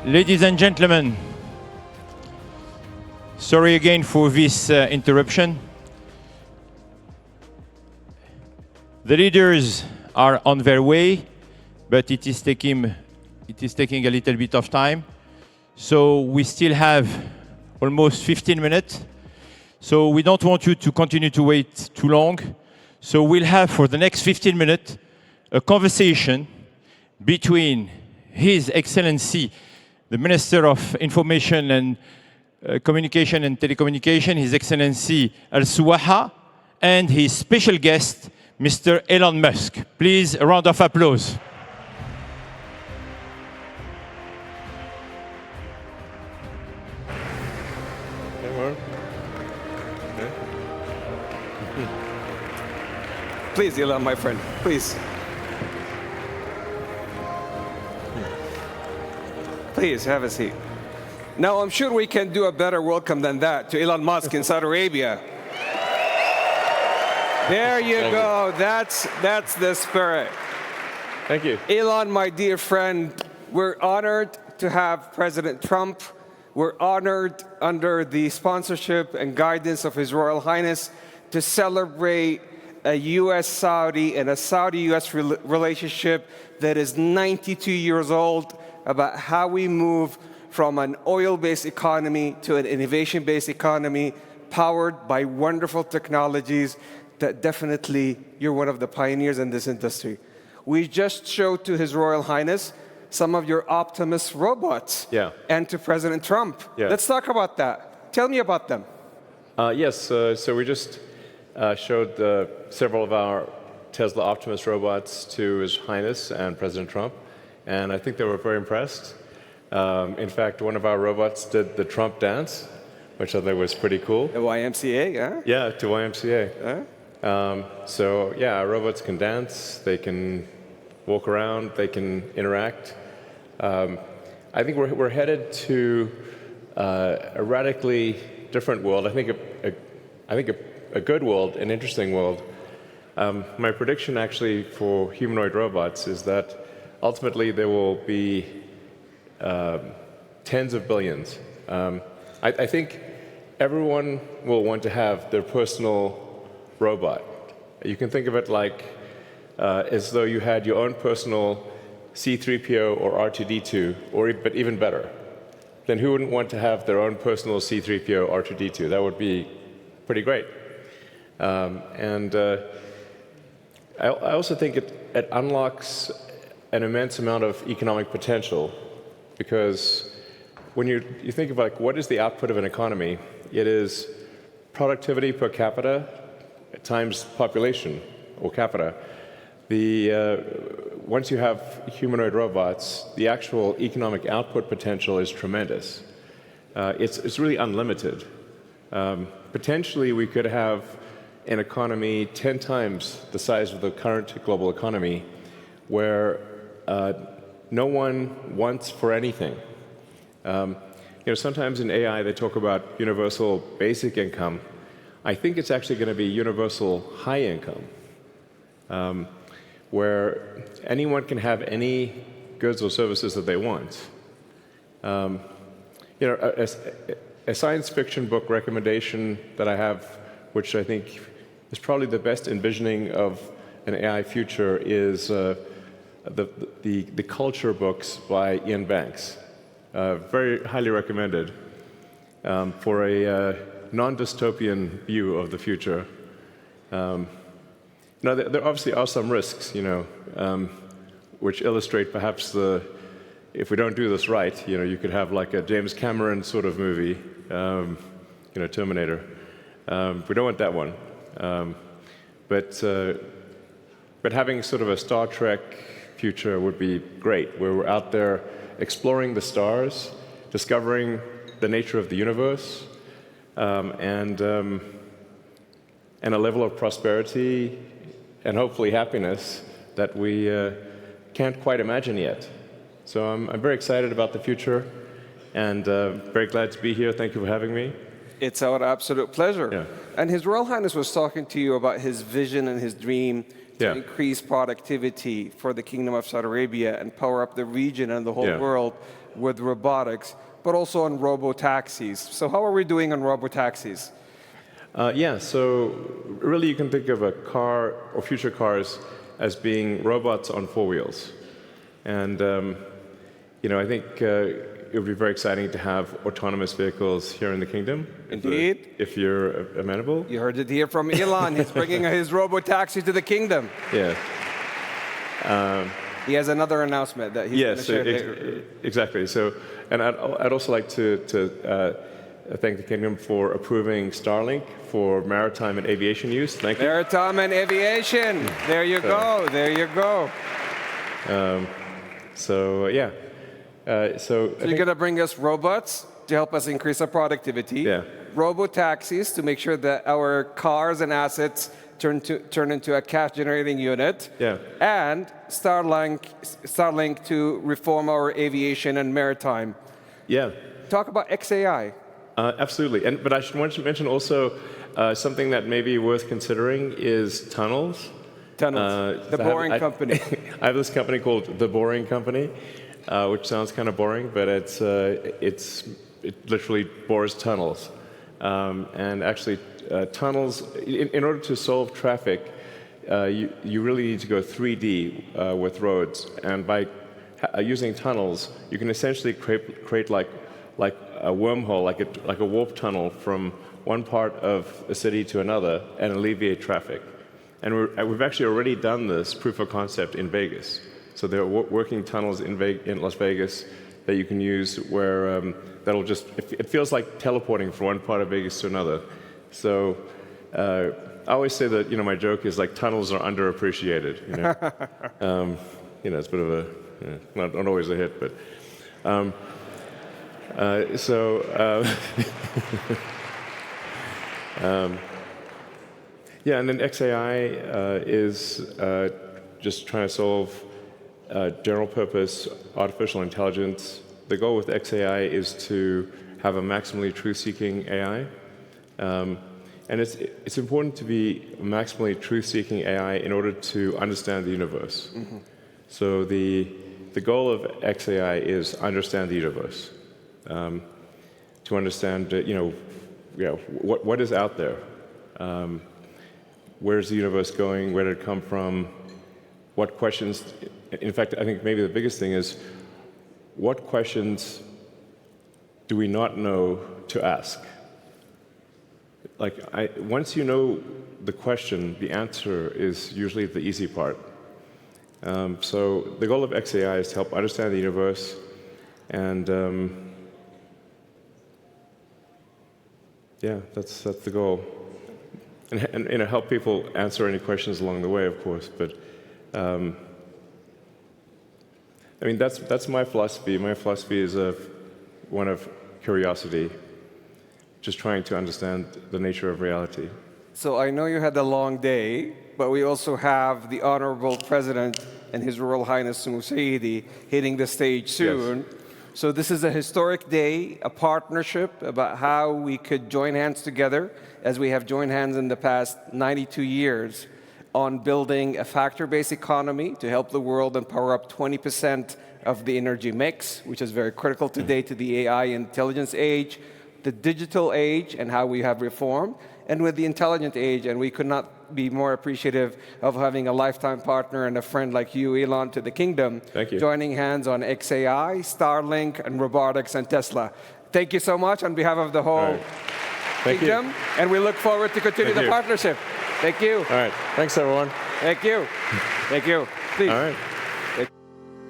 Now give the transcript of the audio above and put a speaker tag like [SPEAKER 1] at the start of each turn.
[SPEAKER 1] Ladies and gentlemen, sorry again for this interruption. The leaders are on their way, but it is taking a little bit of time. So we still have almost 15 minutes. So we don't want you to continue to wait too long. So we'll have for the next 15 minutes a conversation between His Excellency, the Minister of Information and Communication and Telecommunication, His Excellency Al-Suwaha, and his special guest, Mr. Elon Musk. Please, a round of applause.
[SPEAKER 2] Please, Elon, my friend, please. Please, have a seat. Now, I'm sure we can do a better welcome than that to Elon Musk in Saudi Arabia. There you go. That's the spirit.
[SPEAKER 3] Thank you.
[SPEAKER 2] Elon, my dear friend, we're honored to have President Trump. We're honored under the sponsorship and guidance of His Royal Highness to celebrate a U.S.-Saudi and a Saudi-U.S. relationship that is 92 years old, about how we move from an oil-based economy to an innovation-based economy powered by wonderful technologies that definitely you're one of the pioneers in this industry. We just showed to His Royal Highness some of your Optimus robots, and to President Trump. Let's talk about that. Tell me about them.
[SPEAKER 3] Yes, so we just showed several of our Tesla Optimus robots to His Highness and President Trump, and I think they were very impressed. In fact, one of our robots did the Trump dance, which I thought was pretty cool.
[SPEAKER 2] The YMCA, yeah?
[SPEAKER 3] Yeah, to YMCA. So yeah, our robots can dance, they can walk around, they can interact. I think we're headed to a radically different world. I think a good world, an interesting world. My prediction actually for humanoid robots is that ultimately there will be tens of billions. I think everyone will want to have their personal robot. You can think of it like as though you had your own personal C-3PO or R2-D2, but even better. Then who wouldn't want to have their own personal C-3PO, R2-D2? That would be pretty great. I also think it unlocks an immense amount of economic potential, because when you think of like what is the output of an economy, it is productivity per capita times population or capita. Once you have humanoid robots, the actual economic output potential is tremendous. It's really unlimited. Potentially, we could have an economy 10 times the size of the current global economy, where no one wants for anything. Sometimes in AI they talk about universal basic income. I think it's actually going to be universal high income, where anyone can have any goods or services that they want. A science fiction book recommendation that I have, which I think is probably the best envisioning of an AI future, is the culture books by Ian Banks. Very highly recommended for a non-dystopian view of the future. Now, there obviously are some risks, which illustrate perhaps if we don't do this right, you could have like a James Cameron sort of movie, Terminator. We don't want that one. But having sort of a Star Trek future would be great, where we're out there exploring the stars, discovering the nature of the universe, and a level of prosperity and hopefully happiness that we can't quite imagine yet. So I'm very excited about the future, and very glad to be here. Thank you for having me.
[SPEAKER 2] It's our absolute pleasure.
[SPEAKER 3] Yeah.
[SPEAKER 2] And His Royal Highness was talking to you about his vision and his dream to increase productivity for the Kingdom of Saudi Arabia and power up the region and the whole world with robotics, but also on robo-taxis. So how are we doing on robo-taxis?
[SPEAKER 3] Yeah, so really you can think of a car or future cars as being robots on four wheels. And I think it would be very exciting to have autonomous vehicles here in the kingdom.
[SPEAKER 2] Indeed.
[SPEAKER 3] If you're amenable.
[SPEAKER 2] You heard it here from Elon. He's bringing his robo-taxi to the kingdom.
[SPEAKER 3] Yeah.
[SPEAKER 2] He has another announcement that he's going to share later.
[SPEAKER 3] Exactly. So, and I'd also like to thank the kingdom for approving Starlink for maritime and aviation use. Thank you.
[SPEAKER 2] Maritime and aviation. There you go. There you go.
[SPEAKER 3] So
[SPEAKER 2] you're going to bring us robots to help us increase our productivity.
[SPEAKER 3] Yeah.
[SPEAKER 2] Robo-taxis to make sure that our cars and assets turn into a cash-generating unit.
[SPEAKER 3] Yeah.
[SPEAKER 2] And Starlink to reform our aviation and maritime.
[SPEAKER 3] Yeah.
[SPEAKER 2] Talk about XAI.
[SPEAKER 3] Absolutely. But I should want to mention also something that may be worth considering is tunnels.
[SPEAKER 2] Tunnels. The Boring Company.
[SPEAKER 3] I have this company called The Boring Company, which sounds kind of boring, but it literally bores tunnels. And actually, tunnels, in order to solve traffic, you really need to go 3D with roads. And by using tunnels, you can essentially create like a wormhole, like a warp tunnel from one part of a city to another and alleviate traffic. And we've actually already done this proof of concept in Vegas. So there are working tunnels in Las Vegas that you can use where that'll just, it feels like teleporting from one part of Vegas to another. So I always say that, my joke is like tunnels are underappreciated. It's a bit of not always a hit, but. And then XAI is just trying to solve general purpose artificial intelligence. The goal with XAI is to have a maximally truth-seeking AI. And it's important to be maximally truth-seeking AI in order to understand the universe. Mm-hmm. So the goal of XAI is understand the universe. To understand, what is out there. Where's the universe going? Where did it come from? What questions? In fact, I think maybe the biggest thing is, what questions do we not know to ask? Once you know the question, the answer is usually the easy part. So the goal of XAI is to help understand the universe and that's the goal. And help people answer any questions along the way, of course. But that's my philosophy. My philosophy is one of curiosity, just trying to understand the nature of reality.
[SPEAKER 2] So I know you had a long day, but we also have the Honorable President and His Royal Highness Saidi hitting the stage soon. Yes. So this is a historic day, a partnership about how we could join hands together, as we have joined hands in the past 92 years, on building a factor-based economy to help the world and power up 20% of the energy mix, which is very critical today to the AI intelligence age, the digital age, and how we have reformed, and with the intelligent age. And we could not be more appreciative of having a lifetime partner and a friend like you, Elon, to the kingdom.
[SPEAKER 3] Thank you.
[SPEAKER 2] Joining hands on XAI, Starlink, and robotics and Tesla. Thank you so much on behalf of the whole kingdom. And we look forward to continue the partnership. Thank you.
[SPEAKER 3] All right. Thanks, everyone.
[SPEAKER 2] Thank you. Thank you. Please.
[SPEAKER 3] All right.